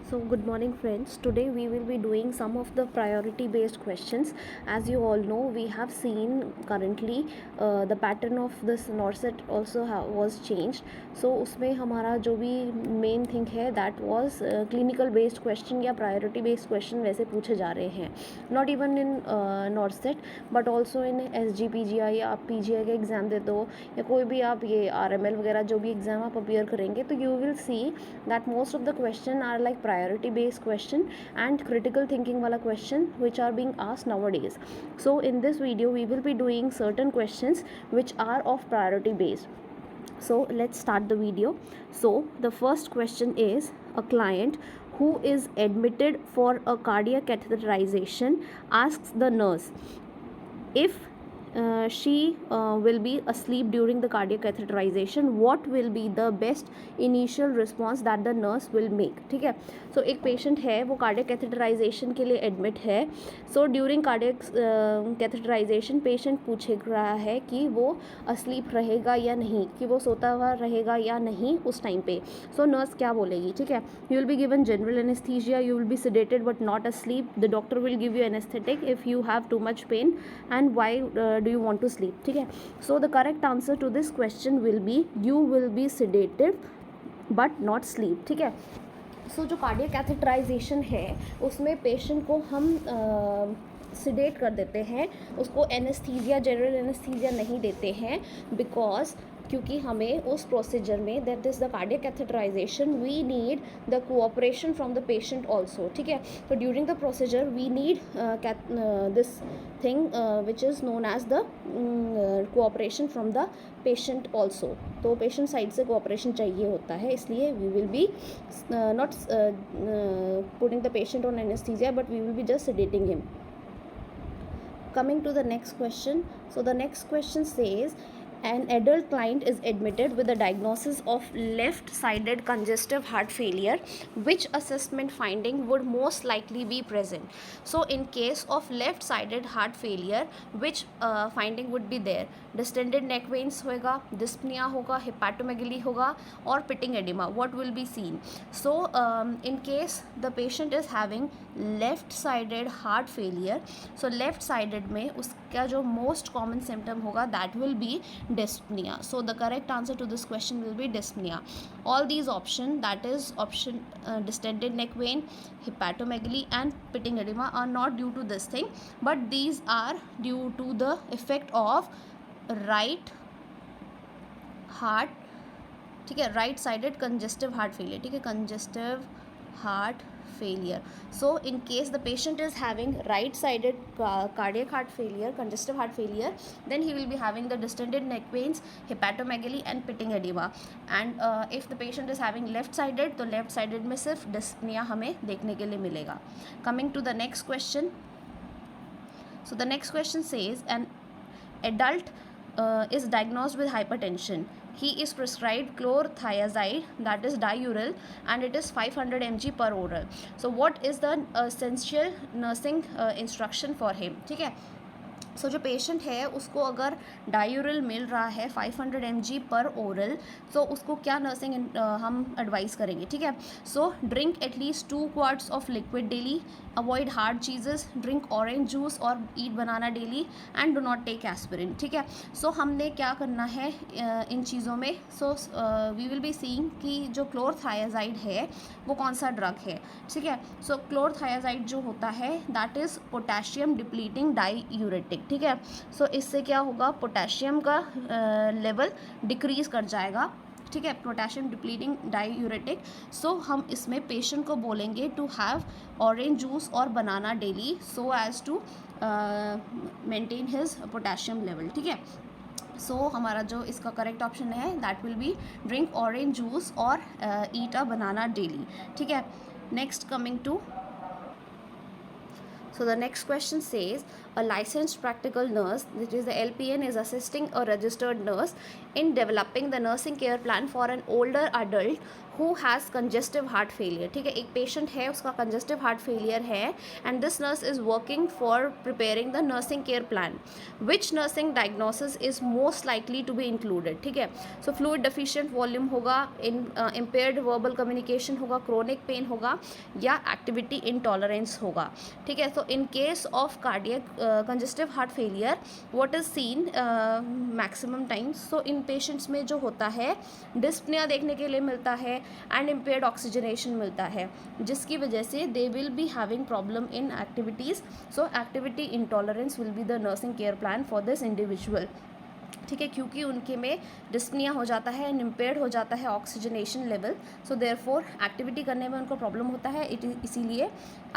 So good morning friends. Today we will be doing some of the priority based questions. As you all know, we have seen currently the pattern of this NORCET also was changed. So उसमें हमारा जो भी main thing है that was clinical based question या priority based question वैसे पूछे जा रहे हैं. Not even in NORCET but also in SGPGI या आप PGI का एग्ज़ाम दे दो या कोई भी आप ये RML वगैरह जो भी एग्ज़ाम आप अपियर करेंगे तो you will see that most of the question are like priority based question and critical thinking wala question which are being asked nowadays. So in this video we will be doing certain questions which are of priority based. So let's start the video. So the first question is, a client who is admitted for a cardiac catheterization asks the nurse if she will be asleep during the cardiac catheterization, what will be the best initial response that the nurse will make. ठीक है. So एक patient है वो cardiac catheterization के लिए admit है. So during cardiac catheterization patient पूछ रहा है कि वो asleep रहेगा या नहीं, कि वो सोता हुआ रहेगा या नहीं उस टाइम पे. So nurse क्या बोलेगी. ठीक है. You will be given general anesthesia, you will be sedated but not asleep. The doctor will give you anesthetic if you have too much pain. And why do you want to sleep. ठीक है. So the correct answer to this question will be you will be sedated but not sleep. ठीक है. So जो cardiac catheterization है उसमें patient को हम सिडेट कर देते हैं, उसको एनेस्थीसिया जनरल एनेस्थीसिया नहीं देते हैं बिकॉज क्योंकि हमें उस प्रोसीजर में that is the cardiac catheterisation we need the cooperation from the patient also. ठीक है. तो during the procedure we need this thing which is known as the cooperation from the patient also. तो patient side से cooperation चाहिए होता है, इसलिए we will be not putting the patient on anaesthesia but we will be just sedating him. Coming to the next question. So the next question says, an adult client is admitted with a diagnosis of left-sided congestive heart failure. Which assessment finding would most likely be present? So in case of left-sided heart failure, which finding would be there? Distended neck veins होगा, dyspnea होगा, hepatomegaly होगा और pitting edema. What will be seen? So in case the patient is having left-sided heart failure, so left-sided में उसका जो most common symptom होगा that will be dyspnea. So the correct answer to this question will be dyspnea. All these options, that is option distended neck vein, hepatomegaly and pitting edema, are not due to this thing, but these are due to the effect of right heart. ठीक है. Right sided congestive heart failure. ठीक है. Congestive heart failure. So in case the patient is having right sided cardiac heart failure, congestive heart failure, then he will be having the distended neck veins, hepatomegaly and pitting edema. And if the patient is having left sided, तो left sided में सिर्फ dyspnea हमें देखने के लिए मिलेगा. Coming to the next question. So the next question says, an adult is diagnosed with hypertension. He is prescribed chlorothiazide, that is diuryl, and it is 500 mg per oral. So what is the essential nursing instruction for him? ठीक है. सो जो patient है उसको अगर डायूरल मिल रहा है 500 mg पर oral, तो उसको क्या नर्सिंग हम एडवाइस करेंगे. ठीक है. So drink at least 2 quarts of liquid daily, avoid hard cheeses, drink orange juice और eat banana daily and do not take aspirin. ठीक है. सो हमने क्या करना है इन चीज़ों में. So we will be seeing कि जो क्लोरथायाजाइड है वो कौन सा ड्रग है. ठीक है. सो क्लोरथायाजाइड जो होता है that is potassium depleting diuretic. ठीक है. सो इससे क्या होगा, पोटेशियम का लेवल डिक्रीज़ कर जाएगा. ठीक है. Potassium depleting diuretic. सो हम इसमें पेशेंट को बोलेंगे टू हैव ऑरेंज जूस और banana daily so as to maintain his potassium level. ठीक है. सो हमारा जो इसका करेक्ट ऑप्शन है that will be drink orange juice और ईट अ बनाना डेली. ठीक है. Next coming to. So the next question says, a licensed practical nurse, that is the LPN, is assisting a registered nurse in developing the nursing care plan for an older adult who has congestive heart failure, ठीक है, एक patient है उसका congestive heart failure है and this nurse is working for preparing the nursing care plan, which nursing diagnosis is most likely to be included, ठीक है। So fluid deficient volume होगा, impaired verbal communication होगा, chronic pain होगा या activity intolerance होगा, ठीक है। So in case of cardiac congestive heart failure what is scene maximum times, so in patients में जो होता है डिस्पनिया देखने के लिए मिलता है एंड इम्पेयर्ड ऑक्सीजनेशन मिलता है, जिसकी वजह से they will be having problem in activities. So activity intolerance will be the nursing care plan for this individual, ठीक है, क्योंकि उनके में डिस्पनिया हो जाता है एंड इम्पेयर्ड हो जाता है oxygenation level, so therefore activity करने में उनको प्रॉब्लम होता है, इसीलिए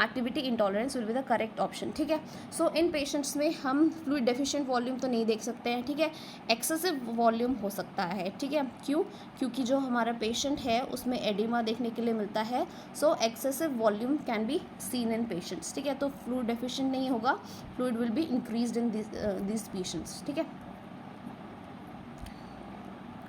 activity intolerance will be the correct option, ठीक है। सो इन पेशेंट्स में हम फ्लूइड डेफिशिएंट वॉल्यूम तो नहीं देख सकते हैं, ठीक है, एक्सेसिव वॉल्यूम हो सकता है, ठीक है, क्यों, क्योंकि जो हमारा पेशेंट है उसमें एडिमा देखने के लिए मिलता है, सो excessive volume can be seen in patients, ठीक है। तो फ्लूइड डेफिशिएंट नहीं होगा, fluid will be increased in this patients, ठीक है।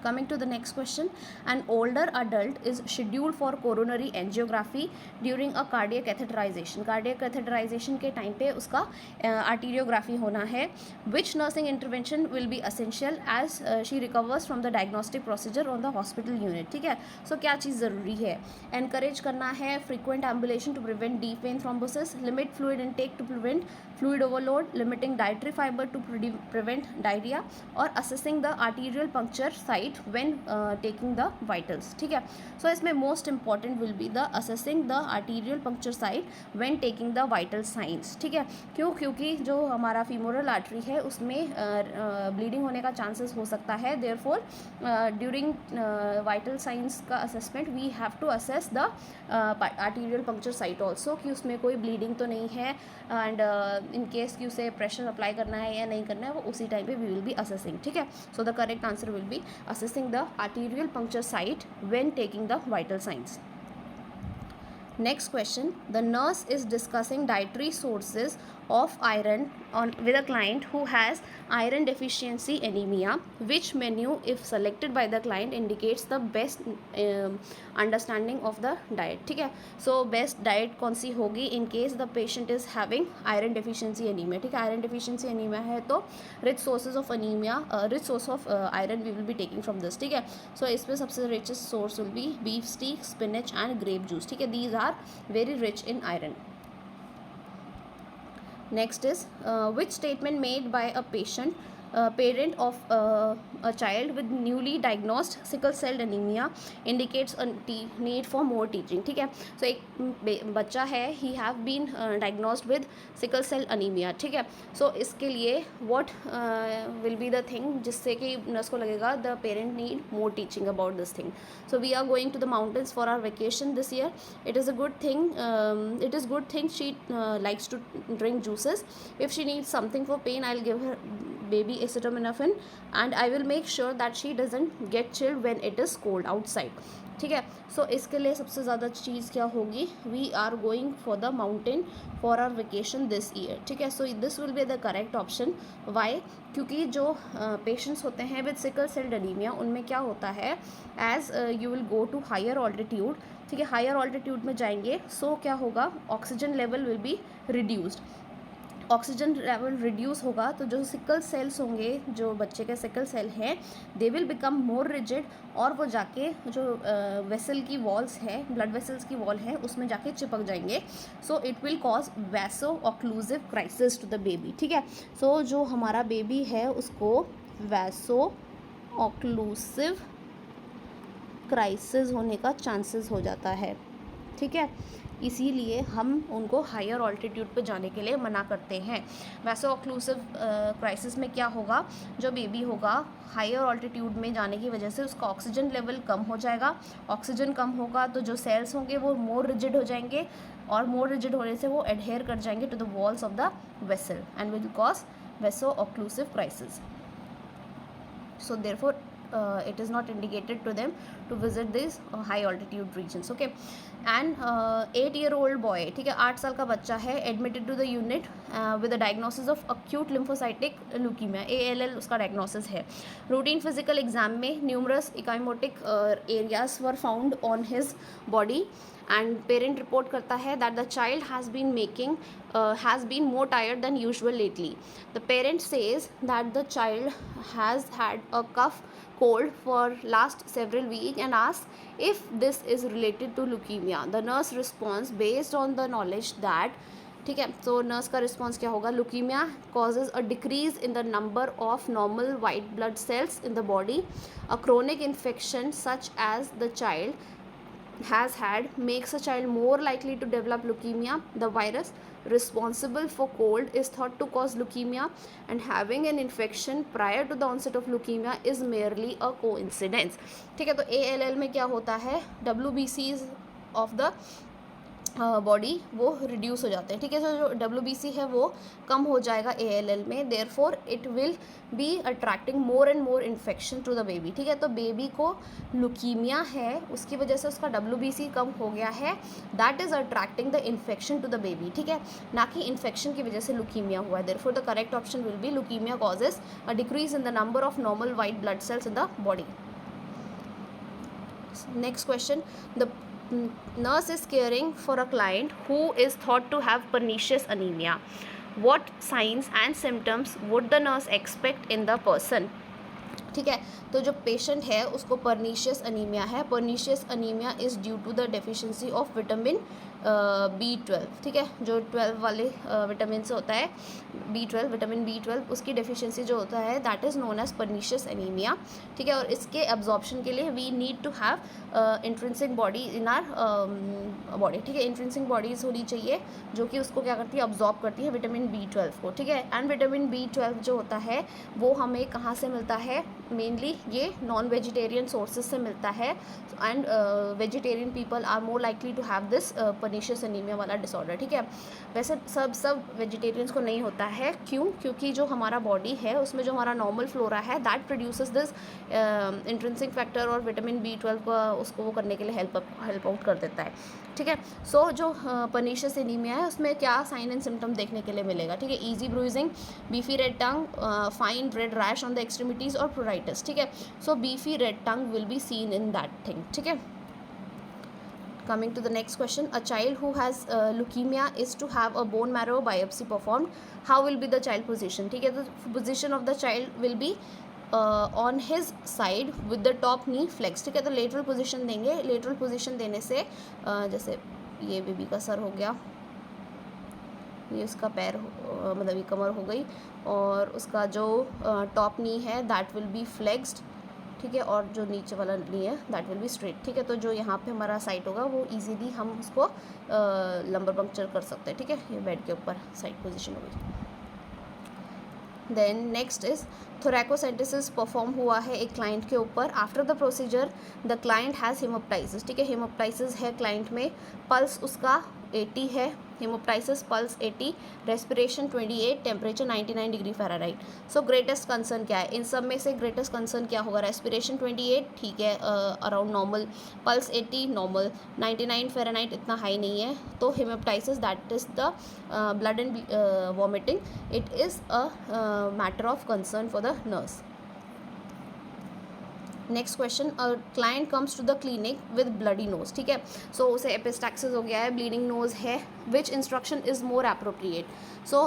Coming to the next question, an older adult is scheduled for coronary angiography during a cardiac catheterization. Cardiac catheterization के time पे उसका arteriography होना है. Which nursing intervention will be essential as she recovers from the diagnostic procedure on the hospital unit, ठीक है। So क्या चीज़ ज़रूरी है, encourage करना है frequent ambulation to prevent deep vein thrombosis, limit fluid intake to prevent fluid overload, limiting dietary fiber to prevent diarrhea, और assessing the arterial puncture site when taking the vitals, ठीक है। सो इसमें most important will be the assessing the arterial puncture site when taking the vital science, ठीक है, क्यों, क्योंकि जो हमारा फीमोरल आर्टरी है उसमें ब्लीडिंग होने का चांसेस हो सकता है, देयरफॉर ड्यूरिंग वाइटल साइंस का assessment we have to assess the arterial puncture site also, कि उसमें कोई ब्लीडिंग तो नहीं है एंड इन केस कि उसे प्रेशर अप्लाई करना है या नहीं करना है वो उसी टाइम पे वी विल बी असेसिंग, ठीक है। So the correct answer will B assessing the arterial puncture site when taking the vital signs. Next question, the nurse is discussing dietary sources of iron with a client who has iron deficiency anemia. Which menu, if selected by the client, indicates the best understanding of the diet, ठीक है। So best diet कौन सी होगी in case the patient is having iron deficiency anemia, ठीक है। iron deficiency anemia है तो rich sources of anemia, rich source of iron we will be taking from this, ठीक है। So इसमें सबसे richest source will be beef steak, spinach and grape juice, ठीक है। These are very rich in iron. Next is which statement made by a parent of a child with newly diagnosed sickle cell anemia indicates a need for more teaching, ठीक है। सो एक बच्चा है, he have been diagnosed with sickle cell anemia, ठीक है। सो इसके लिए what will be the thing जिससे कि नर्स को लगेगा the parent need more teaching about this thing. So we are going to the mountains for our vacation this year. It is a good thing, it is good thing she likes to drink juices. If she needs something for pain, I'll give her baby acetaminophen and I will make sure that she doesn't get chilled when it is cold outside, ठीक है। सो इसके लिए सबसे ज़्यादा चीज़ क्या होगी, we are going for the mountain for our vacation this year, ठीक है। So this will be the correct option. Why, क्योंकि जो पेशेंट्स होते हैं विद सिकल सेल एनीमिया उनमें क्या होता है, as you will go to higher altitude, ठीक है, हायर ऑल्टीट्यूड में जाएंगे, सो क्या होगा, oxygen level will be reduced, oxygen level reduce होगा तो जो सिकल सेल्स होंगे, जो बच्चे के सिकल सेल हैं, they will become more rigid और वो जाके जो वेसल की वॉल्स है, ब्लड वेसल्स की वॉल है उसमें जाके चिपक जाएंगे। So it will cause vaso occlusive crisis to the baby, ठीक है। सो जो हमारा बेबी है उसको वैसो ऑक्लूसिव क्राइसिस होने का चांसेस हो जाता है, ठीक है। इसीलिए हम उनको हायर ऑल्टीट्यूड पे जाने के लिए मना करते हैं। वैसे ऑक्लूसिव क्राइसिस में क्या होगा, जो बेबी होगा हायर ऑल्टीट्यूड में जाने की वजह से उसका ऑक्सीजन लेवल कम हो जाएगा, ऑक्सीजन कम होगा तो जो सेल्स होंगे वो मोर रिजिड हो जाएंगे और मोर रिजिड होने से वो एडहेयर कर जाएंगे to the walls of the vessel and will cause vaso occlusive crisis. So therefore it is not indicated to them to visit these high altitude regions. Okay, and 8-year-old boy, ठीक है, 8 साल का बच्चा है, admitted to the unit with the diagnosis of acute lymphocytic leukaemia, ALL उसका diagnosis है. Routine physical exam में numerous ecchymotic areas were found on his body, and parent report करता है that the child has been more tired than usual lately. The parent says that the child has had a cold for last several weeks and asks if this is related to leukemia. The nurse responds based on the knowledge that, ठीक है, तो nurse का response क्या होगा, leukemia causes a decrease in the number of normal white blood cells in the body. A chronic infection such as the child has had makes a child more likely to develop leukemia. The virus responsible for cold is thought to cause leukemia, and having an infection prior to the onset of leukemia is merely a coincidence. ठीक है, तो ALL में क्या होता है, WBCs of the body वो reduce हो जाते हैं. ठीक है, तो जो WBC है वो कम हो जाएगा ALL में, therefore it will be attracting more and more infection to the baby. ठीक है, तो बेबी को लुकीमिया है, उसकी वजह से उसका WBC कम हो गया है, that is attracting the infection to the baby. ठीक है, ना कि इन्फेक्शन की वजह से लुकीमिया हुआ है. Therefore the correct option will be leukaemia causes a decrease in the number of normal white blood cells in the body. Next question. The nurse is caring for a client who is thought to have pernicious anemia. What signs and symptoms would the nurse expect in the person? ठीक है, तो जो patient है उसको pernicious anaemia है. Pernicious anaemia is due to the deficiency of vitamin B12. ठीक है, जो 12 वाले विटामिन से होता है B12, विटामिन B12 उसकी डेफिशिएंसी जो होता है that is known as pernicious anaemia. ठीक है, और इसके एब्जॉर्प्शन के लिए we need to have intrinsic body in our body. ठीक है, इंट्रिंसिक बॉडीज़ होनी चाहिए जो कि उसको क्या करती है, अब्जॉर्ब करती है विटामिन B12 को. ठीक है, एंड विटामिन B12 जो होता है वो हमें कहाँ से मिलता है, मेनली ये नॉन वेजिटेरियन सोर्सेज से मिलता है, and vegetarian people are more likely to have this pernicious anaemia वाला डिसऑर्डर. ठीक है, वैसे सब वेजिटेरियंस को नहीं होता है. क्यों? क्योंकि जो हमारा बॉडी है उसमें जो हमारा नॉर्मल फ्लोरा है that produces this intrinsic factor और विटामिन B12 को उसको वो करने के लिए हेल्प आउट कर देता है. ठीक है, सो जो पर्नीशियस एनीमिया है उसमें क्या साइन एंड सिम्टम देखने के लिए मिलेगा. ठीक है, easy bruising, beefy red tongue, fine red rash on the extremities और प्रोराइटिस. ठीक है, so beefy red tongue will be seen in that thing. ठीक है, coming to the next question. A child who has leukemia is to have a bone marrow biopsy performed. How will be the child position? ठीक है, तो position of the child will be on his side with the top knee flexed. ठीक है, तो lateral position देंगे. lateral position देने से जैसे ये बेबी का सर हो गया, ये उसका पैर मतलब ये कमर हो गई, और उसका जो टॉप नी है दैट विल बी फ्लेक्स्ड. ठीक है, और जो नीचे वाला नी है दैट विल बी स्ट्रेट. ठीक है, तो जो यहाँ पे हमारा साइड होगा वो इजीली हम उसको लंबर पंक्चर कर सकते हैं. ठीक है, ये बेड के ऊपर साइड पोजीशन होगी. देन नेक्स्ट इज थोरैकोसेंटेसिस परफॉर्म हुआ है एक क्लाइंट के ऊपर. After the procedure the client has haemoptysis. ठीक है, हेमोप्टाइसिस है क्लाइंट में, पल्स उसका 80 है, haemoptysis pulse 80, respiration 28, temperature 99 degree Fahrenheit. सो ग्रेटेस्ट कंसर्न क्या है, इन सब में से ग्रेटेस्ट कंसर्न क्या होगा, रेस्पिरेशन 28 ठीक है, around normal, pulse 80 normal, 99 Fahrenheit इतना हाई नहीं है. तो haemoptysis that is the blood and vomiting, it is a matter of concern for the nurse. Next question. A client comes to the clinic with bloody nose. ठीक है, सो उसे epistaxis हो गया है, ब्लीडिंग नोज है. Which instruction is more appropriate. So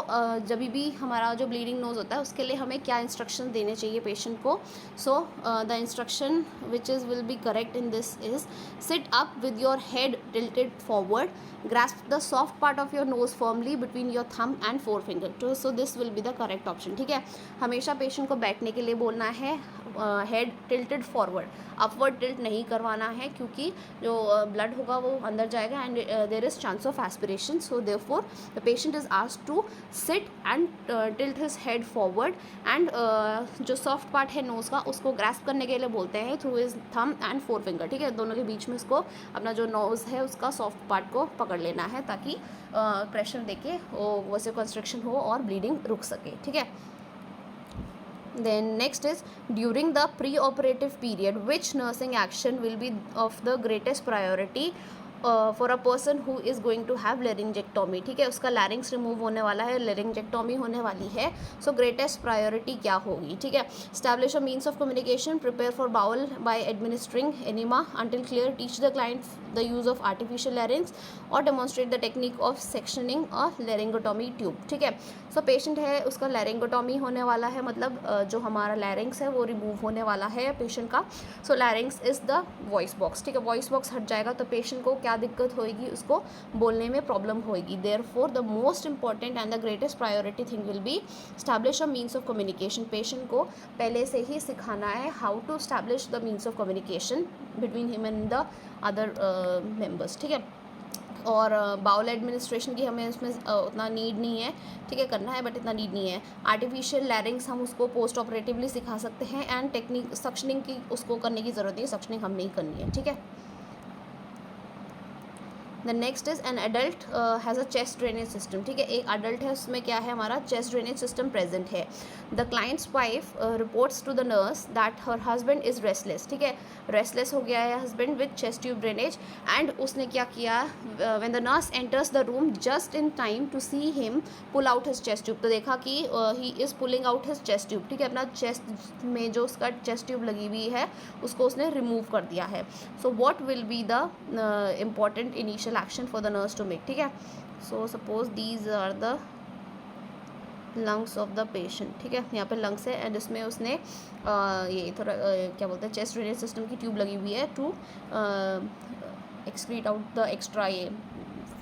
जब भी हमारा जो ब्लीडिंग नोज होता है उसके लिए हमें क्या इंस्ट्रक्शन देने चाहिए पेशेंट को. So the instruction which is will be correct in this is sit up with your head tilted forward, grasp the soft part of your nose firmly between your thumb and forefinger. So this will be the correct option. ठीक है, हमेशा patient को बैठने के लिए बोलना है, head tilted forward, upward tilt नहीं करवाना है क्योंकि जो ब्लड होगा वो अंदर जाएगा and there is chance of aspiration. So therefore the patient is asked to sit and tilt his head forward, and जो सॉफ्ट पार्ट है नोज का उसको ग्रास्प करने के लिए बोलते हैं through his thumb and four finger. ठीक है, दोनों के बीच में उसको अपना जो नोज है उसका सॉफ्ट पार्ट को पकड़ लेना है ताकि प्रेशर देके वो वैसे कंस्ट्रक्शन हो और ब्लीडिंग रुक सके. ठीक है, Then next is, during the pre-operative period, which nursing action will be of the greatest priority for a person who is going to have laryngectomy. ठीक है, उसका larynx remove होने वाला है, laryngectomy होने वाली है, so greatest priority क्या होगी. ठीक है, establish a means of communication, prepare for bowel by administering enema until clear, teach the client the use of artificial larynx और demonstrate the technique of sectioning a laryngotomy tube. ठीक है, so patient है, उसका लैरिंगोटॉमी होने वाला है, मतलब जो हमारा लैरिंग्स है वो रिमूव होने वाला है पेशेंट का. So larynx is the voice box. ठीक है, वॉइस बॉक्स हट जाएगा तो पेशेंट को क्या दिक्कत होएगी, उसको बोलने में प्रॉब्लम होएगी. Therefore the most important and the greatest priority thing will be establish a means of communication. Patient को पहले से ही सिखाना है how to establish the means of communication between him and the other members. ठीक है, और बाउल एडमिनिस्ट्रेशन की हमें उसमें उतना नीड नहीं है. ठीक है, करना है बट इतना नीड नहीं है. आर्टिफिशियल लैरिंग्स हम उसको पोस्ट ऑपरेटिवली सिखा सकते हैं, एंड टेक्निक सक्शनिंग की उसको करने की ज़रूरत नहीं है, सक्शनिंग हम नहीं करनी है. ठीक है. The next is an adult has a chest drainage system. ठीक है, एक अडल्ट है, उसमें क्या है, हमारा चेस्ट ड्रेनेज सिस्टम प्रेजेंट है. The client's wife reports to the nurse that her husband is restless. ठीक है, रेस्टलेस हो गया है husband with chest tube drainage, and उसने क्या किया, when the nurse enters the room just in time to see him pull out his chest tube. तो देखा कि he is pulling out his chest tube. ठीक है, अपना चेस्ट में जो उसका चेस्ट ट्यूब लगी हुई है उसको उसने रिमूव कर दिया है. So what will be the important initial action for the nurse to make. ठीक है, so suppose these are the lungs of the patient. ठीक है, यहाँ पे lungs है, एंड इसमें उसने ये थोड़ा क्या बोलते हैं, चेस्ट ड्रेनेज सिस्टम की ट्यूब लगी हुई है to excrete out the extra ये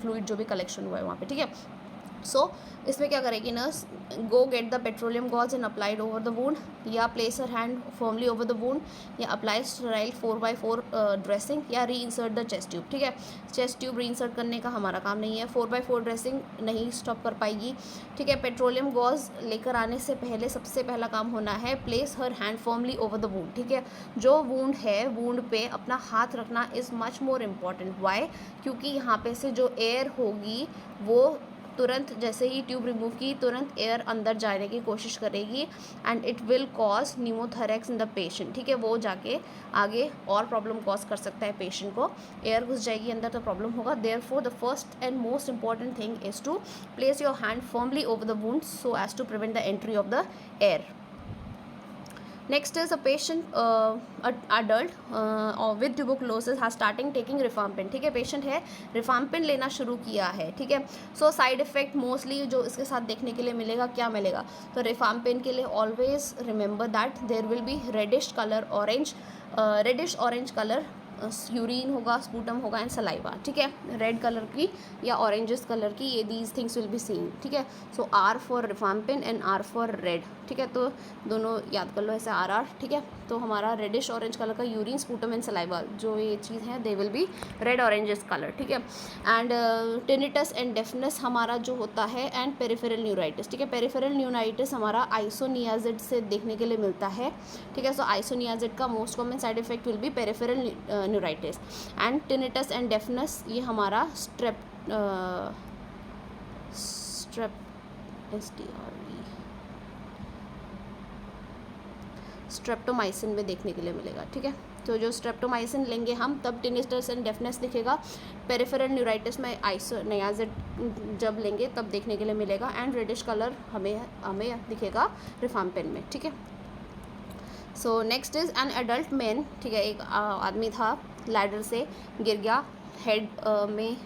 फ्लूइड जो भी कलेक्शन हुआ है वहाँ पे. ठीक है, सो इसमें क्या करेगी nurse, go get the petroleum gauze and applied over the wound, या place her hand firmly over the wound, या अप्लाई स्टेराइल 4x4 ड्रेसिंग, या री इंसर्ट द चेस्ट ट्यूब. ठीक है, चेस्ट ट्यूब री इंसर्ट करने का हमारा काम नहीं है, 4x4 ड्रेसिंग नहीं स्टॉप कर पाएगी. ठीक है, पेट्रोलियम गॉज लेकर आने से पहले सबसे पहला काम होना है, place her hand firmly over the wound. ठीक है, जो वूंड है, वूंड पे अपना हाथ रखना is much more important. Why, क्योंकि यहाँ पे से जो एयर होगी वो तुरंत जैसे ही ट्यूब रिमूव की तुरंत एयर अंदर जाने की कोशिश करेगी, and it will cause pneumothorax in the patient. ठीक है, वो जाके आगे और प्रॉब्लम कॉज कर सकता है पेशेंट को. एयर घुस जाएगी अंदर तो प्रॉब्लम होगा. Therefore the first and most important thing is to place your hand firmly over the wound so as to prevent the entry of the air. Next is a patient, adult with tuberculosis has starting taking rifampin. ठीक है, patient है, रिफाम्पिन लेना शुरू किया है. ठीक है, so side effect mostly जो इसके साथ देखने के लिए मिलेगा, क्या मिलेगा, तो रिफाम्पिन के लिए always remember that there will be reddish colour, orange, reddish orange colour urine होगा, स्पूटम होगा, एंड सलाइवा. ठीक है, रेड कलर की या ऑरेंजेस कलर की, ये these things will be seen. ठीक है, so R for rifampin and R for red. ठीक है, तो दोनों याद कर लो ऐसे आर आर. ठीक है, तो हमारा रेडिश ऑरेंज कलर का यूरिन, स्पूटम एंड सलाइवा जो ये चीज़ है, they will be red oranges colour. ठीक है, एंड टिनिटस एंड डेफनेस हमारा जो होता है, एंड पेरिफेरल न्यूराइटिस. ठीक है, पेरिफेरल न्यूराइटिस हमारा आइसोनियाजिड से देखने के लिए मिलता है. ठीक है, सो आइसोनियाजिड का most common side effect will be peripheral neuritis. And tinnitus and deafness ये हमारा स्ट्रेप्टोमाइसिन में देखने के लिए मिलेगा. ठीक है, तो जो स्ट्रेप्टोमाइसिन लेंगे हम तब टिनिटस एंड डेफनेस दिखेगा. पेरिफेरल न्यूराइटिस में आइसोनियाजिड जब लेंगे तब देखने के लिए मिलेगा, एंड रेडिश कलर हमें दिखेगा रिफाम्पिन में. ठीक है, so next is an adult man. ठीक है, एक आदमी था, लैडर से गिर गया, हेड में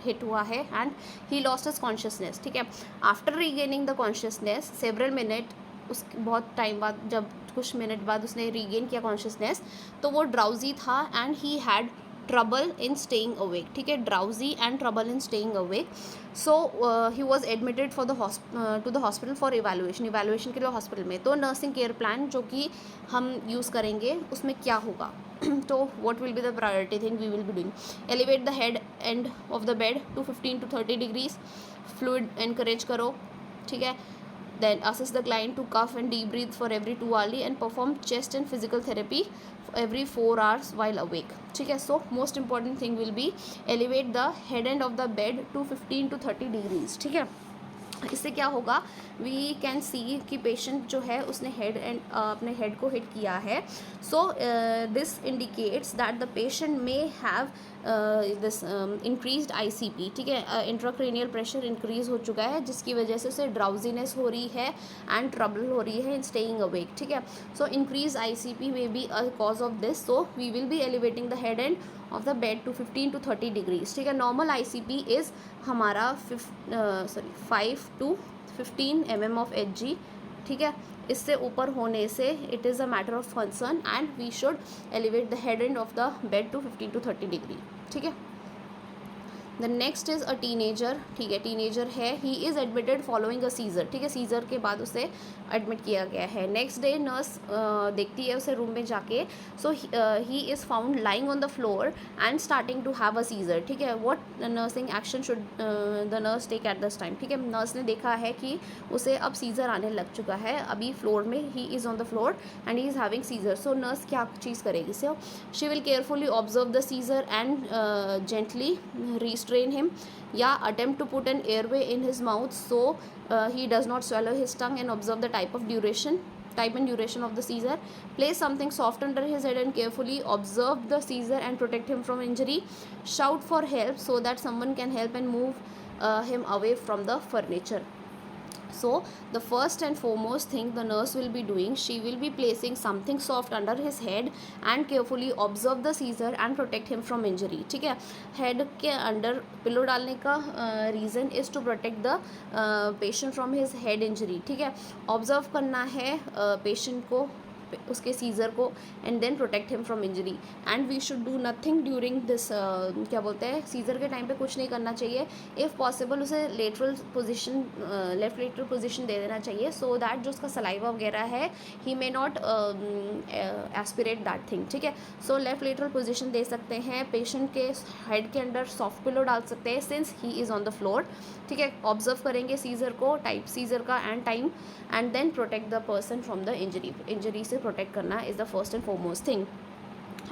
हिट हुआ है, and he lost his consciousness. ठीक है, after regaining the consciousness several minute, उस बहुत टाइम बाद, जब कुछ मिनट बाद उसने रीगेन किया कॉन्शियसनेस, तो वो ड्राउजी था, and he had trouble in staying awake. ठीक है, drowsy and trouble in staying awake. So he was admitted to the hospital for evaluation के लिए हॉस्पिटल में. तो नर्सिंग केयर प्लान जो कि हम यूज़ करेंगे उसमें क्या होगा, तो what will be the priority thing we will be doing, elevate the head end of the bed to 15 to 30 degrees, fluid encourage करो. ठीक है, then assess the client to cough and deep breathe for every 2 hourly, and perform chest and physical therapy every 4 hours while awake. ठीक है, so most important thing will be elevate the head end of the bed to 15 to 30 degrees. ठीक है, इससे क्या होगा, we can सी कि patient जो है उसने हेड एंड अपने हेड को हिट किया है. So this indicates that the patient may have this increased ICP. ठीक है, इंट्राक्रेनियल प्रेशर इंक्रीज हो चुका है, जिसकी वजह से उसे ड्राउजीनेस हो रही है एंड ट्रबल हो रही है इन स्टेइंग अवेक. ठीक है, so increase ICP may be a cause of this. So we will be elevating the head end of the bed to 15 to 30 degrees. ठीक है, नॉर्मल ICP इज़ हमारा 5 to 15 mm ऑफ Hg. ठीक है, इससे ऊपर होने से it is a matter of concern and we should elevate the head end of the bed to 15 to 30 degree. ठीक है, the next is a teenager. ठीक है, टीनेजर है, he is admitted following a seizure. ठीक है, scissor के बाद उसे एडमिट किया गया है. नेक्स्ट डे नर्स देखती है उसे रूम में जाके. So he is found lying on the floor and starting to have a seizure. ठीक है, what nursing action should the nurse take at this time. ठीक है, नर्स ने देखा है कि उसे अब सीज़र आने लग चुका है, अभी फ्लोर में he is on the floor and he is having seizure. So nurse क्या चीज़ करेगी? So she will carefully observe the seizure and gently restrain him, yeah, attempt to put an airway in his mouth so he does not swallow his tongue, and observe the type and duration of the seizure. Place something soft under his head and carefully observe the seizure and protect him from injury. Shout for help so that someone can help and move him away from the furniture. So the first and foremost thing the nurse will be doing, she will be placing something soft under his head and carefully observe the seizure and protect him from injury. ठीक है, head के under pillow डालने का reason is to protect the patient from his head injury. ठीक है, observe करना है patient को, उसके सीज़र को, and then protect him from injury. And we should do nothing during this, क्या बोलते हैं, सीज़र के टाइम पे कुछ नहीं करना चाहिए. इफ़ पॉसिबल उसे lateral position, left lateral position दे देना चाहिए, सो दैट जो उसका सलाइवा वगैरह है he may not aspirate that thing. ठीक है, सो लेफ्ट लेटरल पोजीशन दे सकते हैं, पेशेंट के हेड के अंदर सॉफ्ट पिलो डाल सकते हैं since he is on the floor. ठीक है, ऑब्जर्व करेंगे सीज़र को, टाइप सीज़र का and time, and then protect the person from the injury से प्रोटेक्ट करना is the first and foremost thing.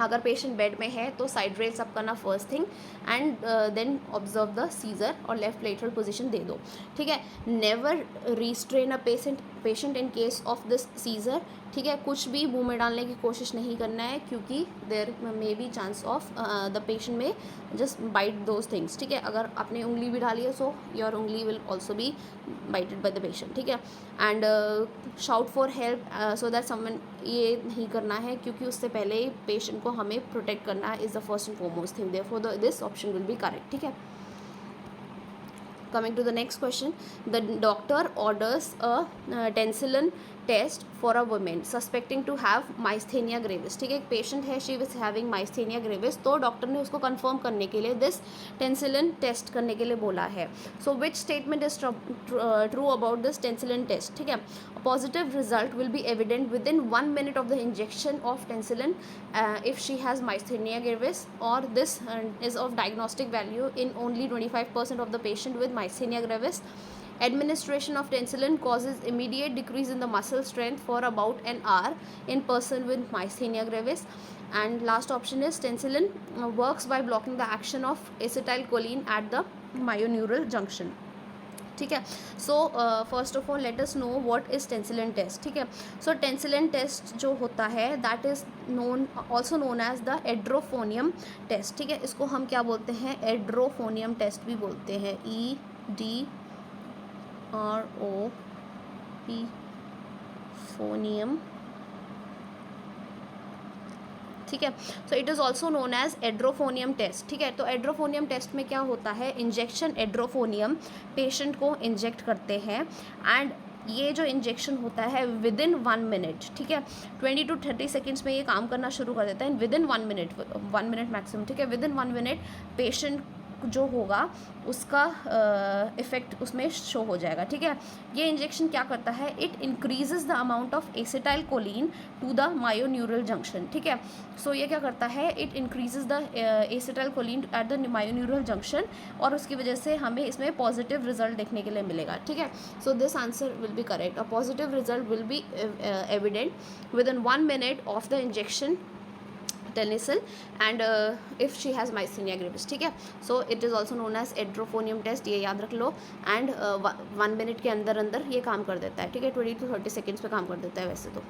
अगर पेशेंट बेड में है तो साइड रेल्स अप करना first thing, and then observe the seizure और लेफ्ट लेटरल पोजीशन दे दो. ठीक है, never restrain a patient in case of this seizure. ठीक है, कुछ भी मुंह में डालने की कोशिश नहीं करना है, क्योंकि there may be chance of the patient में जस्ट बाइट दोज थिंग्स. ठीक है, अगर आपने उंगली भी डाली है सो योर उंगली will also be bited by the patient. ठीक है, and shout for help so that someone, ये नहीं करना है क्योंकि उससे पहले ही पेशेंट को हमें प्रोटेक्ट करना is the first and foremost thing. Therefore this option will be correct. ठीक है, coming to the next question, the doctor orders a penicillin test for a woman suspecting to have myasthenia gravis. ठीक है, एक patient है, she is having myasthenia gravis, तो doctor ने उसको confirm करने के लिए दिस टेंसिलिन टेस्ट करने के लिए बोला है. So which statement is true about this Tensilon test? ठीक है, positive result will be evident within 1 minute of the injection of Tensilon if she has myasthenia gravis, or this is of diagnostic value in only 25% of the patient with myasthenia gravis. Administration of penicillin causes immediate decrease in the muscle strength for about an hour in person with myasthenia gravis. And last option is penicillin works by blocking the action of acetylcholine at the myoneural junction. ठीक है, so first of all let us know what is Tensilon test. ठीक है, so Tensilon test जो होता है that is known also known as the edrophonium test. ठीक है, इसको हम क्या बोलते हैं? एड्रोफोनियम टेस्ट भी बोलते हैं, EDROP फोनियम. ठीक है, so it is also known as edrophonium test. ठीक है, तो एड्रोफोनियम टेस्ट में क्या होता है? इंजेक्शन एड्रोफोनियम पेशेंट को इंजेक्ट करते हैं, एंड ये जो इंजेक्शन होता है विद इन 1 minute. ठीक है, 20 to 30 seconds में ये काम करना शुरू कर देता है, विद इन 1 minute मैक्सिमम. ठीक है, विद इन 1 minute पेशेंट जो होगा उसका इफ़ेक्ट उसमें शो हो जाएगा. ठीक है, ये इंजेक्शन क्या करता है? It increases the amount of acetylcholine to the myoneural junction. ठीक है, सो ये क्या करता है? It increases the acetylcholine at the myoneural junction, और उसकी वजह से हमें इसमें पॉजिटिव रिजल्ट देखने के लिए मिलेगा. ठीक है, so this answer will be correct. A positive result will be evident within 1 minute of the injection Tensilon and if she has myasthenia gravis, ठीक है. So it is also known as edrophonium test, ये याद रख लो. And 1 minute के अंदर अंदर ये काम कर देता है, ठीक है. 20 to 30 सेकेंड्स पे काम कर देता है वैसे तो.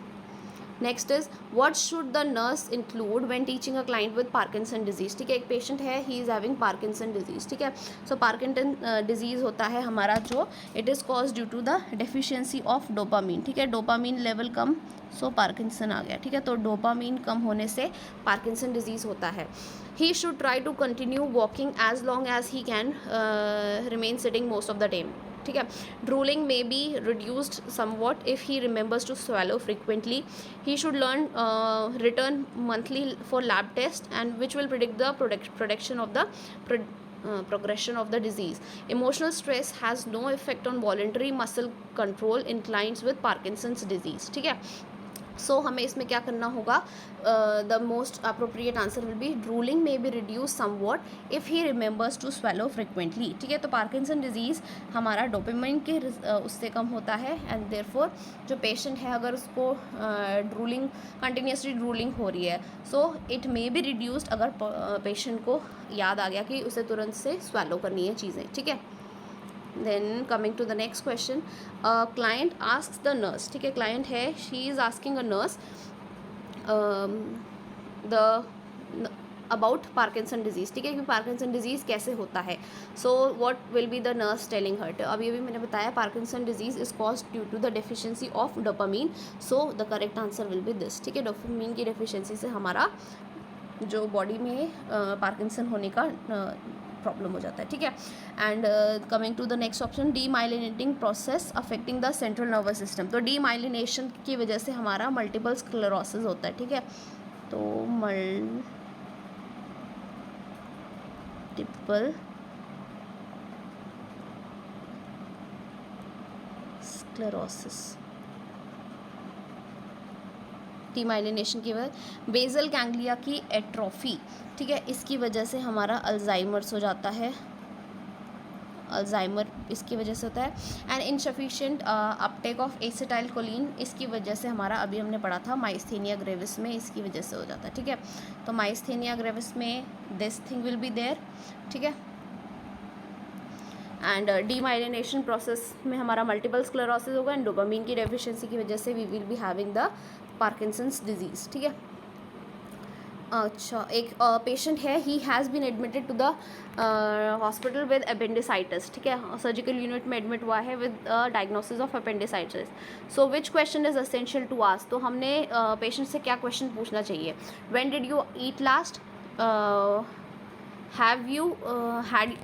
Next is what should the nurse include when teaching a client with Parkinson disease, ठीक है. एक पेशेंट है, he is having Parkinson disease, ठीक है. सो पार्किंसन डिजीज़ होता है हमारा जो it is cause due to the deficiency of dopamine, ठीक है. डोपामीन लेवल कम, सो पार्किंसन आ गया, ठीक है. तो डोपामीन कम होने से पार्किंसन डिजीज़ होता है. He should try to continue walking as long as he can remain sitting most of the time, ठीक है. Drooling may be reduced somewhat if he remembers to swallow frequently. He should learn return monthly for lab test and which will predict the production of the progression of the disease. Emotional stress has no effect on voluntary muscle control in clients with Parkinson's disease, ठीक है. सो हमें इसमें क्या करना होगा, the most appropriate answer will be drooling may be reduce somewhat if he remembers to swallow frequently, ठीक है. तो पार्किंसन डिजीज़ हमारा डोपामाइन के उससे कम होता है एंड देयरफॉर जो पेशेंट है अगर उसको ड्रूलिंग कंटिन्यूसली ड्रूलिंग हो रही है, so it may be reduced अगर पेशेंट को याद आ गया कि उसे तुरंत से swallow करनी है चीज़ें, ठीक है. Then coming to the next question, client asks the nurse, ठीक है. client है, she is asking a nurse the about Parkinson disease, ठीक है, कि Parkinson disease कैसे होता है. So what will be the nurse telling her? अब ये भी मैंने बताया Parkinson disease is caused due to the deficiency of dopamine. So the correct answer will be this, ठीक है. डोपामीन की डेफिशिएंसी से हमारा जो बॉडी में पार्किंसन होने का प्रॉब्लम हो जाता है, ठीक है. And coming to the next option, demyelinating process affecting the central nervous system. तो डीमाइलिनेशन की वजह से हमारा मल्टीपल स्क्लेरोसिस होता है, ठीक है. तो मल्टीपल स्क्लेरोसिस, डीमाइलिनेशन की वजह, बेसल गैंग्लिया की एट्रोफी, ठीक है, इसकी वजह से हमारा अल्जाइमर्स हो जाता है. अल्जाइमर इसकी वजह से होता है. And insufficient Uptake of acetylcholine, इसकी वजह से हमारा अभी हमने पढ़ा था माइस्थेनिया ग्रेविस में, इसकी वजह से हो जाता है, ठीक है. तो माइस्थेनिया ग्रेविस में this thing will be there, ठीक है. एंड डीमाइलिनेशन प्रोसेस में हमारा मल्टीपल स्क्लेरोसिस होगा एंड डोपामीन की डेफिशिएंसी की वजह से we will be having the Parkinson's disease, ठीक है. अच्छा, एक पेशेंट है, he has been admitted to the hospital with appendicitis, ठीक है. सर्जिकल यूनिट में एडमिट हुआ है with diagnosis of appendicitis. So which question is essential to ask. तो हमने पेशेंट से क्या क्वेश्चन पूछना चाहिए, when did you eat last, have you had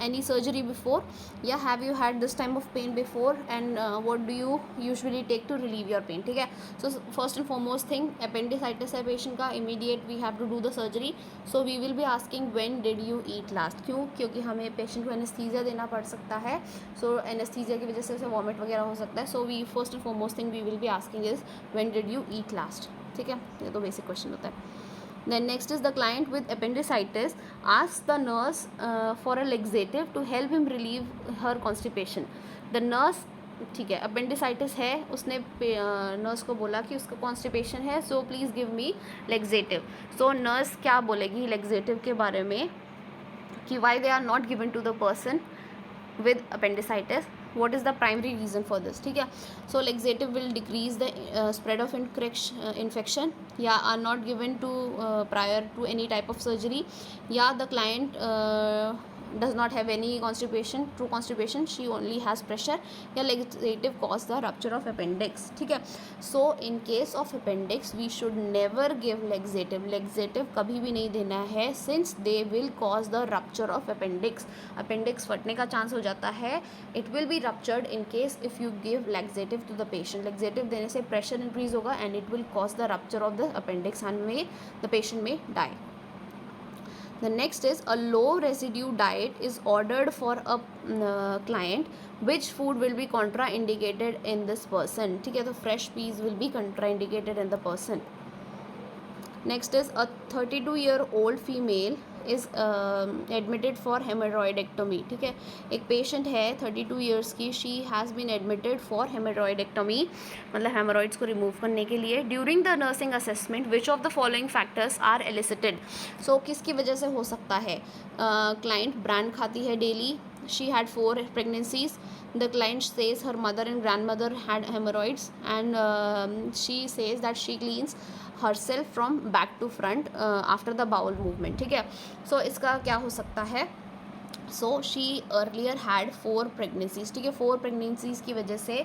any surgery before, yeah, have you had this time of pain before, and what do you usually take to relieve your pain, ठीक है. So first and foremost thing, appendicitis है patient का, immediate we have to do the surgery. So we will be asking when did you eat last. क्यों, क्योंकि हमें patient को anesthesia देना पड़ सकता है. So anesthesia की वजह से उसे vomit वगैरह हो सकता है. So we first and foremost thing we will be asking is when did you eat last, ठीक है. ये तो basic question होता है. Then next is the client with appendicitis asks the nurse for a laxative to help him relieve her constipation. The nurse, ठीक है, appendicitis है, उसने नर्स को बोला कि उसका कॉन्स्टिपेशन है, so please give me laxative. So nurse क्या बोलेगी लेग्जेटिव के बारे में कि why they are not given to the person with appendicitis, what is the primary reason for this, ठीक है. So laxative will decrease the spread of infection, yeah, are not given to prior to any type of surgery, yeah, the client does not have any constipation, true constipation, she only has pressure, या laxative cause the rupture of appendix, ठीक है. So in case of appendix we should never give laxative. laxative कभी भी नहीं देना है since they will cause the rupture of appendix. appendix फटने का चांस हो जाता है, it will be ruptured in case if you give laxative to the patient. laxative देने से pressure increase होगा and it will cause the rupture of the appendix and the patient may die. The next is a low residue diet is ordered for a client. Which food will be contraindicated in this person, ठीक है. तो fresh peas will be contraindicated in the person. Next is a 32-year-old female is admitted for haemorrhoidectomy. ठीक है, एक patient है 32 years की, she has been admitted for haemorrhoidectomy, मतलब haemorrhoids को रिमूव करने के लिए. During the nursing assessment which of the following factors are elicited. So किसकी वजह से हो सकता है? क्लाइंट ब्रांड खाती है daily, she had 4 pregnancies. The client says her mother and grandmother had hemorrhoids, and she says that she cleans herself from back to front after the bowel movement. ठीक है, so इसका क्या हो सकता है? So she earlier had 4 pregnancies. ठीक है, 4 pregnancies की वजह से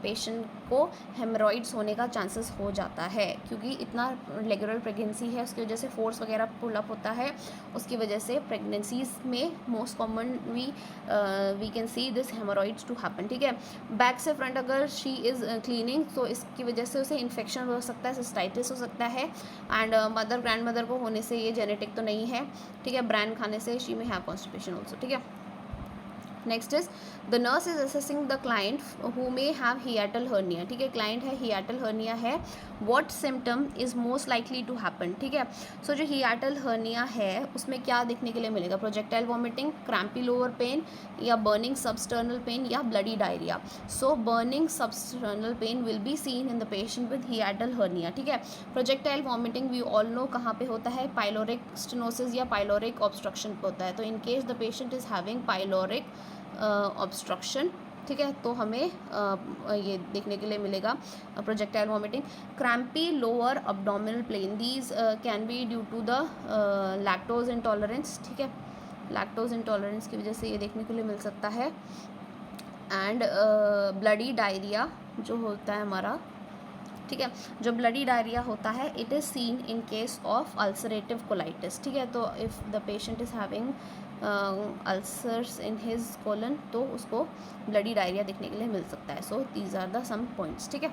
पेशेंट को हेमरॉइड्स होने का चांसेस हो जाता है, क्योंकि इतना रेगुलर प्रेगनेंसी है, उसकी वजह से फोर्स वगैरह पुलअप होता है, उसकी वजह से प्रेगनेंसीज में most common we can see this haemorrhoids to happen. ठीक है, बैक से फ्रंट अगर शी इज़ क्लीनिंग तो इसकी वजह से उसे इन्फेक्शन हो सकता है, सिस्टाइटिस हो सकता है. एंड मदर ग्रैंड मदर को होने से ये जेनेटिक तो नहीं है. ठीक है, ब्रांड खाने से शी में हैव कॉन्स्टिपेशन ऑल्सो. ठीक है, next is the nurse is assessing the client who may have hiatal hernia. ठीक है, क्लाइंट है, हियाटल हर्निया है. What symptom is most likely to happen. ठीक है, सो जो हियाटल हर्निया है उसमें क्या देखने के लिए मिलेगा? Projectile vomiting, crampy lower pain, या बर्निंग सबस्टर्नल पेन, या bloody diarrhoea. So burning substernal pain will be seen in the patient with hiatal hernia. ठीक है, projectile vomiting we all know कहाँ पे होता है? पाइलोरिक स्टेनोसिस या पाइलोरिक ऑब्स्ट्रक्शन पे होता है. तो in case the patient is having pyloric obstruction, ठीक है, तो हमें ये देखने के लिए मिलेगा projectile vomiting. Crampy lower abdominal plain, these can be due to the lactose intolerance. ठीक है, लैक्टोज इंटॉलरेंस की वजह से ये देखने के लिए मिल सकता है. एंड ब्लडी डायरिया जो होता है हमारा, ठीक है, जो ब्लडी डायरिया होता है it is seen in case of ulcerative colitis. ठीक है, तो if the patient is having ulcers in his colon तो उसको ब्लडी डायरिया देखने के लिए मिल सकता है. So these are the some points. ठीक है,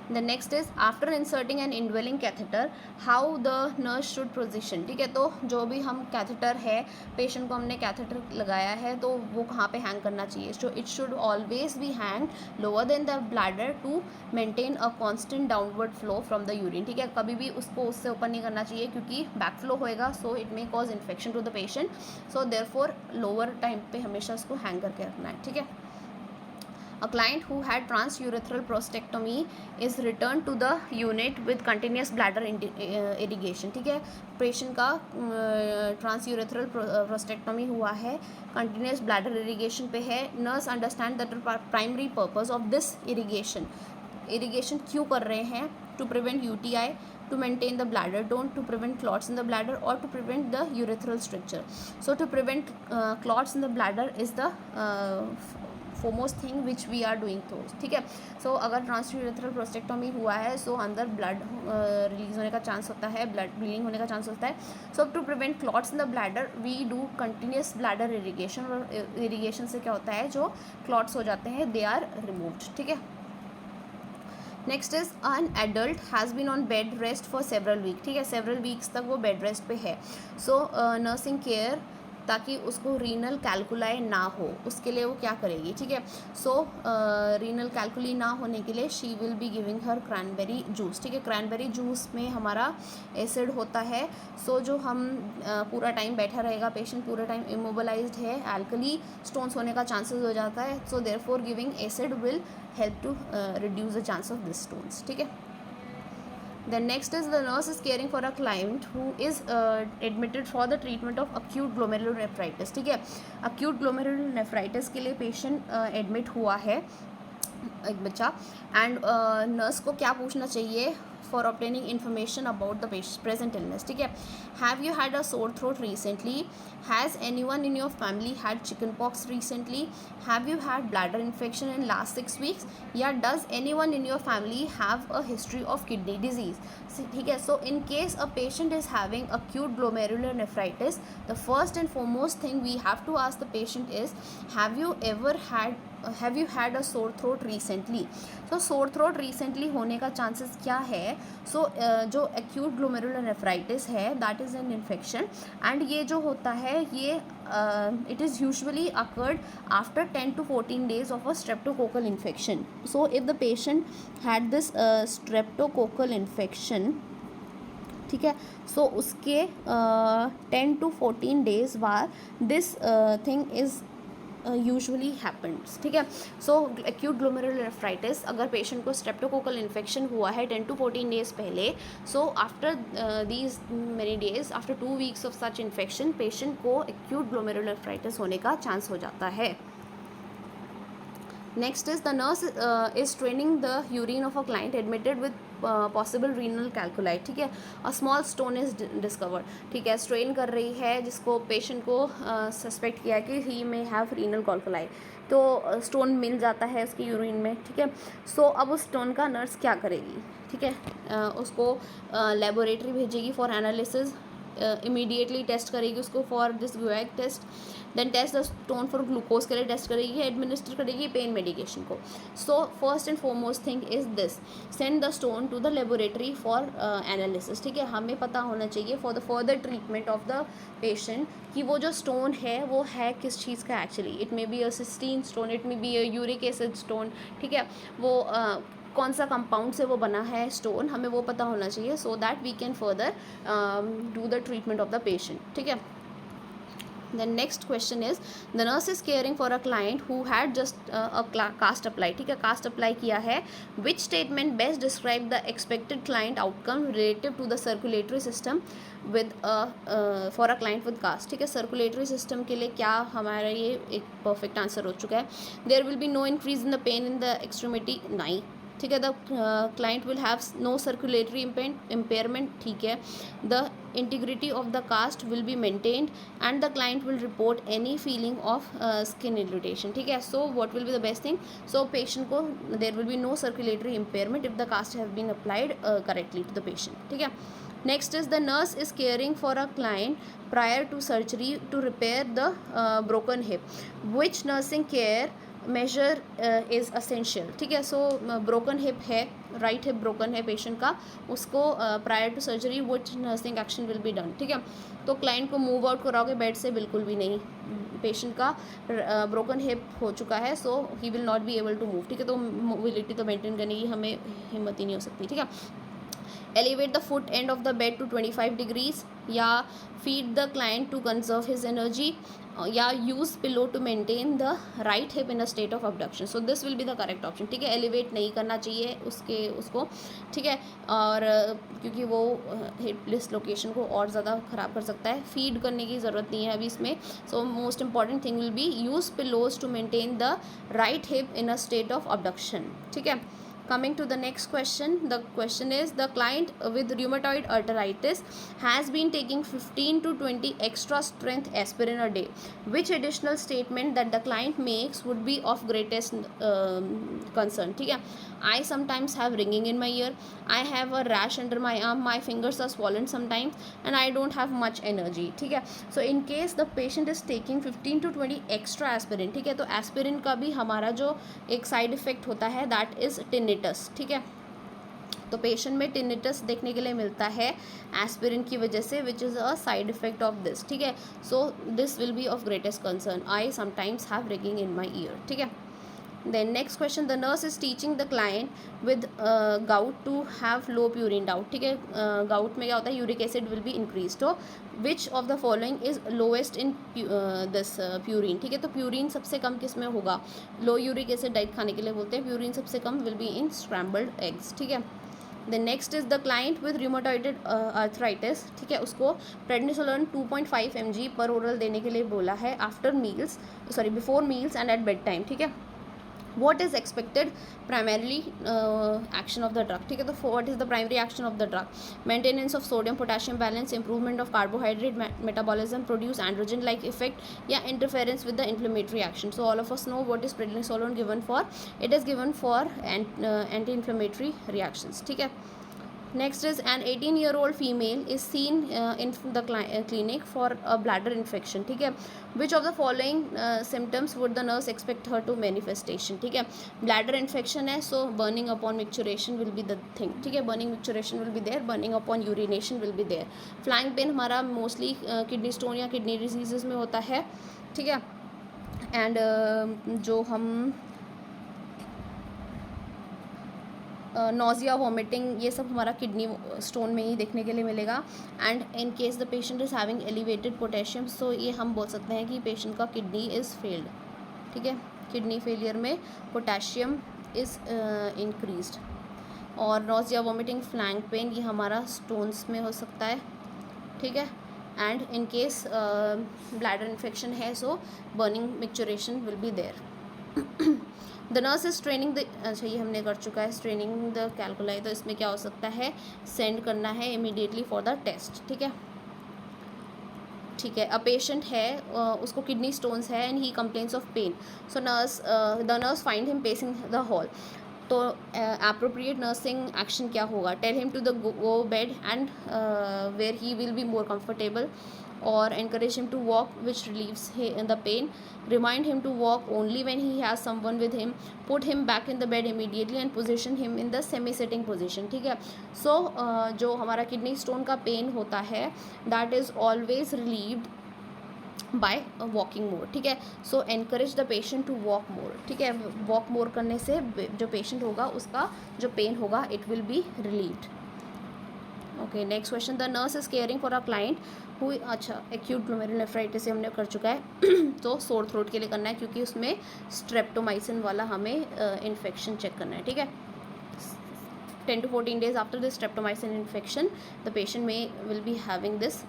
the next is after inserting an indwelling catheter how the nurse should position. ठीक है, तो जो भी हम कैथेटर है, पेशेंट को हमने कैथेटर लगाया है तो वो कहाँ पे हैंग करना चाहिए? So it should always be hang lower than the bladder to maintain a constant downward flow from the urine. ठीक है, कभी भी उसको उससे ऊपर नहीं करना चाहिए क्योंकि बैक फ्लो होएगा, so it may cause infection to the patient. So therefore lower time पे हमेशा उसको हैंग करके रखना है. ठीक है, a client who had transurethral prostatectomy is returned to the unit with continuous bladder irrigation. ठीक है, पेशेंट का ट्रांसयूरेथ्रल प्रोस्टेक्टोमी हुआ है, कंटिन्यूस ब्लैडर इरिगेशन पे है. Nurse understand that primary purpose of this irrigation क्यों कर रहे हैं? To prevent UTI, to maintain the bladder tone, to prevent clots in the bladder, or to prevent the urethral stricture. So to prevent clots in the bladder is the foremost thing which we are doing. तो ठीक है, सो अगर transurethral prostatectomy हुआ है सो अंदर blood release होने का chance होता है, ब्लड ब्लीडिंग होने का चांस होता है. So to prevent clots in the bladder we do continuous bladder irrigation. और इरिगेशन से क्या होता है, जो क्लॉट्स हो जाते हैं दे आर रिमूव्ड. ठीक है, next is an adult has been on bed rest for several week. ठीक है, सेवरल वीक्स तक वो बेड रेस्ट पे है. सो नर्सिंग केयर ताकि उसको रीनल कैलकुलाई ना हो उसके लिए वो क्या करेगी? ठीक है, सो रीनल कैलकुली ना होने के लिए she will be giving her cranberry juice. ठीक है, क्रैनबेरी जूस में हमारा एसिड होता है. सो जो हम पूरा टाइम बैठा रहेगा पेशेंट, पूरा टाइम इमोबलाइज्ड है, एल्कली स्टोन्स होने का चांसेस हो जाता है. So therefore giving acid will help to reduce the chance of this stones. ठीक है, then next is the nurse is caring for a client who is admitted for the treatment of acute glomerulonephritis. ठीक है, acute glomerulonephritis के लिए patient admit हुआ है एक बच्चा. एंड नर्स को क्या पूछना चाहिए for obtaining information about the present illness? ठीक है, have you had a sore throat recently? Has anyone in your family had chickenpox recently? Have you had bladder infection in last 6 weeks? या does anyone in your family have a history of kidney disease? ठीक है, so in case a patient is having acute glomerulonephritis, the first and foremost thing we have to ask the patient is have you had a sore throat recently? so sore throat recently होने का chances क्या है? so जो acute glomerulonephritis है that is an infection, and ये जो होता है ये it is usually occurred after 10 to 14 days of a streptococcal infection. so if the patient had this streptococcal infection, ठीक है। सो उसके 10 to 14 डेज बाद this thing is usually happens, ठीक है। सो एक्यूट ग्लोमेरुलर अगर पेशेंट को स्ट्रेप्टोकोकल इन्फेक्शन हुआ है 10 to 14 डेज पहले, so after these many days, after 2 weeks of such infection, patient को एक्यूट ग्लोमेरुलर होने का चांस हो जाता है। Next is the nurse is training the urine of a client admitted with possible renal calculi, ठीक है। a small stone is discovered, ठीक है। स्ट्रेन कर रही है जिसको पेशेंट को सस्पेक्ट किया कि ही मे हैव रीनल कॉल्कुलाई, तो स्टोन मिल जाता है उसकी यूरिन में, ठीक है। सो अब उस स्टोन का नर्स क्या करेगी, ठीक है। उसको लेबोरेटरी भेजेगी फॉर एनालिसिस, इमीडिएटली टेस्ट करेगी उसको for this guaiac test, then test the stone for glucose के लिए टेस्ट करेगी, एडमिनिस्टर करेगी पेन मेडिकेशन को। So first and foremost thing is this, send the stone to the laboratory for analysis, ठीक है। हमें पता होना चाहिए for the further treatment of the patient कि वो जो स्टोन है वो है किस चीज़ का actually. It may be a cysteine stone, it may be a uric acid stone, ठीक है। वो कौन सा कंपाउंड से वो बना है स्टोन, हमें वो पता होना चाहिए, so that we can further do the treatment of the patient, ठीक है। The next question is, the nurse is caring for a client who had just a cast apply, ठीक है। cast apply किया है, which statement best describe the expected client outcome relative to the circulatory system with for a client with cast, ठीक है। circulatory system के लिए क्या हमारा ये एक perfect answer हो चुका है। there will be no increase in the pain in the extremity, नहीं, ठीक है। The client will have no circulatory impairment, ठीक है। The integrity of the cast will be maintained and the client will report any feeling of skin irritation, ठीक है। So what will be the best thing, so patient को there will be no circulatory impairment if the cast have been applied correctly to the patient, ठीक है। Next is the nurse is caring for a client prior to surgery to repair the broken hip, which nursing care measure is essential, ठीक है। So broken hip है, right hip broken है patient का, उसको prior to surgery which nursing action will be done, ठीक है। तो client को मूव आउट कराओगे बेड से, बिल्कुल भी नहीं। पेशेंट का ब्रोकन हिप हो चुका है, so he will not be able to move, ठीक है। तो मोबिलिटी तो मेंटेन करने की हमें हिम्मत ही नहीं हो सकती, ठीक है। Elevate the foot end of the bed to 25 degrees, या feed the client to conserve his energy, या use pillow to maintain the right hip in a state of abduction, so this will be the correct option, ठीक है। Elevate नहीं करना चाहिए उसको, ठीक है। और क्योंकि वो हिप डिसलोकेशन को और ज़्यादा ख़राब कर सकता है। फीड करने की ज़रूरत नहीं है अभी इसमें। So most important thing will be use pillows to maintain the right hip in a state of abduction, ठीक है। Coming to the next question, the question is, the client with rheumatoid arthritis has been taking 15 to 20 extra strength aspirin a day. Which additional statement that the client makes would be of greatest concern, ठीक है। I sometimes have ringing in my ear, I have a rash under my arm, my fingers are swollen sometimes, and I don't have much energy, ठीक है। So in case the patient is taking 15 to 20 extra aspirin, ठीक है, तो aspirin का भी हमारा जो एक साइड इफेक्ट होता है दैट इज़ टिनिटस, ठीक है। तो पेशेंट में टिनिटस देखने के लिए मिलता है एस्पिरिन की वजह से, which is a side effect of this, ठीक है। So this will B of greatest concern, I sometimes have ringing in my year, ठीक है। Then next question, the nurse is teaching the client with gout to have low purine doubt, ठीक है। gout में क्या होता है, uric acid will be increase, तो which of the following is lowest in this purine, ठीक है। तो प्यूरिन सबसे कम किस में होगा, लो यूरिक एसिड डाइट खाने के लिए बोलते हैं, प्यूरिन सबसे come will be in scrambled eggs, ठीक है। The next is the client with rheumatoid arthritis, ठीक है, उसको प्रेडनिसोलोन 2.5 mg पर ओरल देने के लिए बोला है after meals, sorry before meals and at bed time, ठीक है। what is expected primarily action of the drug, ठीक है। तो what is the primary action of the drug, maintenance of sodium potassium balance, improvement of carbohydrate metabolism, produce androgen like effect, या interference with the inflammatory action। so all of us know what is prednisolone given for, it is given for anti-inflammatory reactions, ठीक है। Next is, an 18-year-old female is seen in the clinic for a bladder infection, ठीक है। which of the following symptoms would the nurse expect her to manifestation, ठीक है। bladder infection है, so burning upon micturition will be the thing, ठीक है। burning micturition will be there, burning upon urination will be there। flank pain हमारा mostly kidney stone या kidney diseases में होता है, ठीक है। एंड जो हम नोजिया, वॉमिटिंग, ये सब हमारा किडनी स्टोन में ही देखने के लिए मिलेगा। And in case the patient is having elevated potassium, so ये हम बोल सकते हैं कि पेशेंट का किडनी इज़ फेल्ड। ठीक है, किडनी फेलियर में पोटेशियम इज़ इंक्रीज्ड। और नोजिया, वॉमिटिंग, फ्लैंक पेन, ये हमारा स्टोन्स में हो सकता है। ठीक है, and in case bladder infection है, so burning micturition will be there. The nurse is training the, अच्छा ये हमने कर चुका है, ट्रेनिंग द कैलकुलाई, तो इसमें क्या हो सकता है, सेंड करना है इमीडिएटली फॉर द टेस्ट। ठीक है, ठीक है, अ पेशेंट है, उसको किडनी स्टोन्स है and he complains of pain, so the nurse find him pacing the hall. तो अप्रोप्रिएट नर्सिंग एक्शन क्या होगा, tell him to the go bed and where he will be more comfortable, or encourage him to walk which relieves the pain, remind him to walk only when he has someone with him, put him back in the bed immediately and position him in the semi sitting position। ठीक है, सो जो हमारा kidney stone का pain होता है that is always relieved by walking more. ठीक है, so encourage the patient to walk more. ठीक है, वॉक मोर करने से जो पेशेंट होगा उसका जो पेन होगा it will B relieved. Okay, next question, the nurse is caring for a client who, अच्छा एक्यूट ग्लोमेरुलोनेफ्राइटिस हमने कर चुका है तो सोर थ्रोट के लिए करना है क्योंकि उसमें स्ट्रेप्टोमाइसिन वाला हमें इन्फेक्शन चेक करना है। ठीक है, 10 to 14 days after this streptomycin infection the patient may will be having this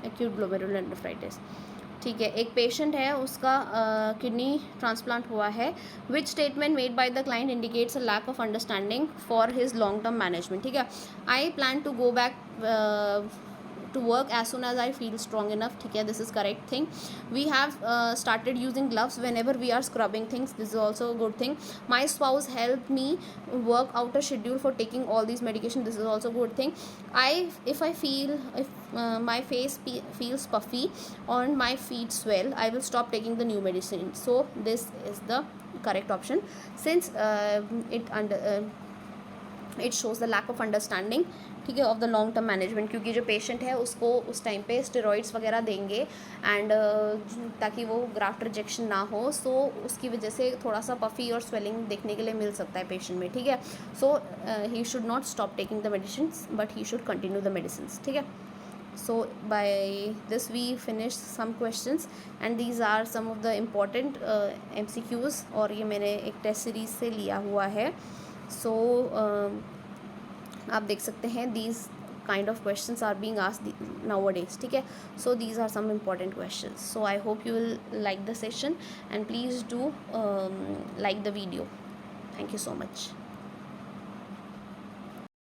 acute glomerulonephritis। ठीक है, एक पेशेंट है, उसका किडनी ट्रांसप्लांट हुआ है, which statement made by the client indicates a lack of understanding for his long term management. ठीक है, I plan to go back to work as soon as I feel strong enough। ठीक है, this is correct thing। we have started using gloves whenever we are scrubbing things, this is also a good thing। my spouse helped me work out a schedule for taking all these medication, this is also a good thing। if I feel my face feels puffy or my feet swell, I will stop taking the new medicine, so this is the correct option since it shows the lack of understanding। ठीक है, of the long term management, क्योंकि जो patient है उसको उस time पे steroids वगैरह देंगे एंड ताकि वो ग्राफ्ट रिजेक्शन ना हो, सो उसकी वजह से थोड़ा सा पफी और स्वेलिंग देखने के लिए मिल सकता है पेशेंट में। ठीक है, so he should not stop taking the medicine but he should continue the medicine. ठीक है, so by this we finished some questions and these are some of the important MCQs और ये मैंने एक टेस्ट सीरीज से लिया हुआ है। so आप देख सकते हैं these kind of questions are being asked nowadays। ठीक है, so these are some important questions, so I hope you will like the session and please do like the video। thank you so much।